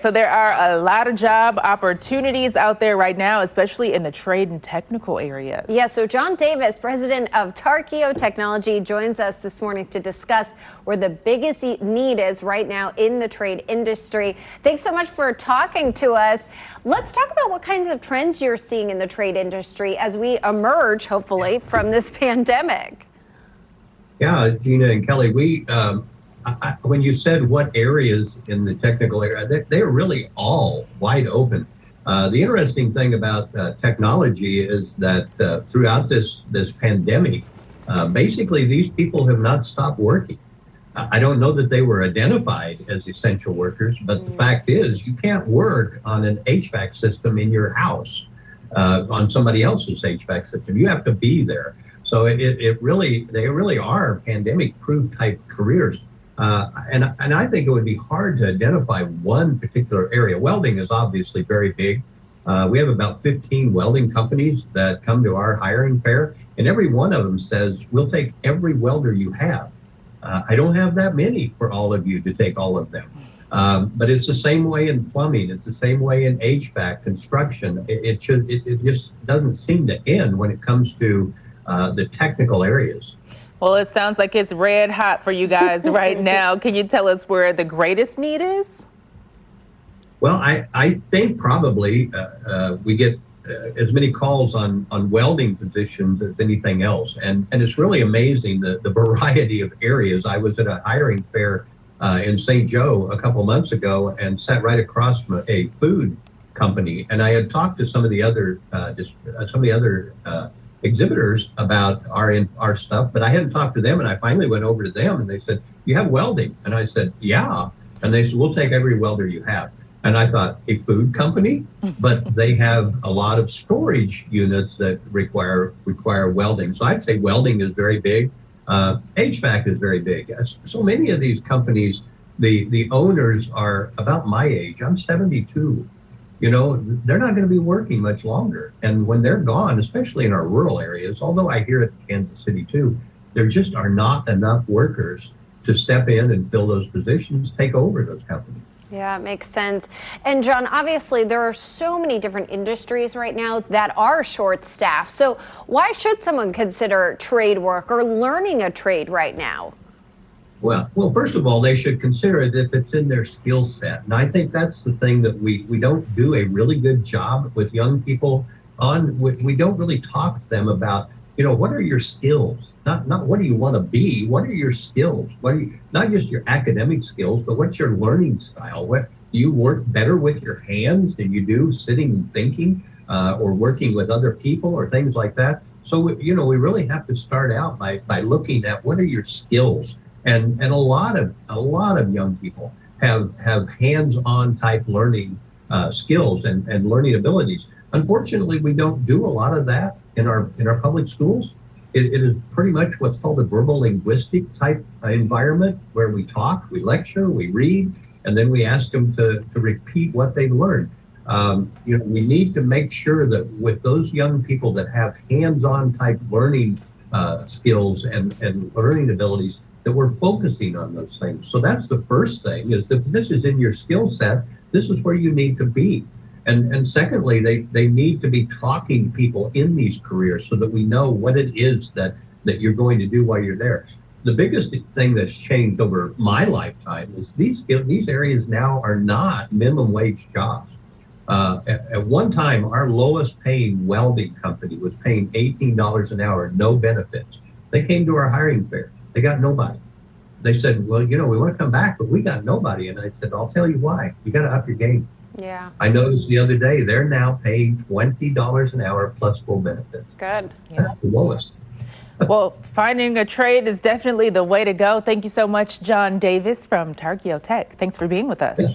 So there are a lot of job opportunities out there right now, especially in the trade and technical areas. Yeah, so John Davis, president of Tarkio Technology, joins us this morning to discuss where the biggest need is right now in the trade industry. Thanks so much for talking to us. Let's talk about what kinds of trends you're seeing in the trade industry as we emerge, hopefully, from this pandemic. Yeah, Gina and Kelly, when you said what areas in the technical area, they are really all wide open. The interesting thing about technology is that throughout this pandemic, basically these people have not stopped working. I don't know that they were identified as essential workers, but the fact is you can't work on an HVAC system in your house, on somebody else's HVAC system. You have to be there. So they really are pandemic-proof type careers. And I think it would be hard to identify one particular area. Welding is obviously very big. We have about 15 welding companies that come to our hiring fair, and every one of them says, we'll take every welder you have. I don't have that many for all of you to take all of them. But it's the same way in plumbing. It's the same way in HVAC, construction. It just doesn't seem to end when it comes to the technical areas. Well, it sounds like it's red hot for you guys right now. Can you tell us where the greatest need is? Well, I think probably we get as many calls on welding positions as anything else. And it's really amazing the variety of areas. I was at a hiring fair in St. Joe a couple months ago and sat right across from a food company. And I had talked to some of the other exhibitors about our stuff, but I hadn't talked to them, and I finally went over to them and they said, you have welding? And I said, yeah. And they said, we'll take every welder you have. And I thought, a food company? But they have a lot of storage units that require welding. So I'd say welding is very big. HVAC is very big. So many of these companies, the owners are about my age. I'm 72. You know, they're not going to be working much longer. And when they're gone, especially in our rural areas, although I hear it in Kansas City too, there just are not enough workers to step in and fill those positions, take over those companies. Yeah, it makes sense. And John, obviously there are so many different industries right now that are short-staffed. So why should someone consider trade work or learning a trade right now? Well, first of all, they should consider it if it's in their skill set. And I think that's the thing that we don't do a really good job with young people on. We don't really talk to them about, you know, what are your skills? Not what do you want to be? What are your skills? Not just your academic skills, but what's your learning style? What do you work better with your hands than you do sitting and thinking or working with other people or things like that? So, we really have to start out by looking at what are your skills. And a lot of young people have hands-on type learning skills and learning abilities. Unfortunately, we don't do a lot of that in our public schools. It is pretty much what's called a verbal linguistic type environment where we talk, we lecture, we read, and then we ask them to repeat what they've learned. We need to make sure that with those young people that have hands-on type learning skills and learning abilities, that we're focusing on those things. So that's the first thing, is if this is in your skill set, this is where you need to be. And secondly, they need to be talking to people in these careers so that we know what it is that you're going to do while you're there. The biggest thing that's changed over my lifetime is these areas now are not minimum wage jobs. At one time, our lowest paying welding company was paying $18 an hour, no benefits. They came to our hiring fair. They got nobody. They said, well, we want to come back, but we got nobody. And I said, I'll tell you why. You got to up your game. Yeah. I noticed the other day, they're now paying $20 an hour plus full benefits. Good. Yeah. That's the lowest. Well, finding a trade is definitely the way to go. Thank you so much, John Davis from Tarkio Tech. Thanks for being with us. Yeah.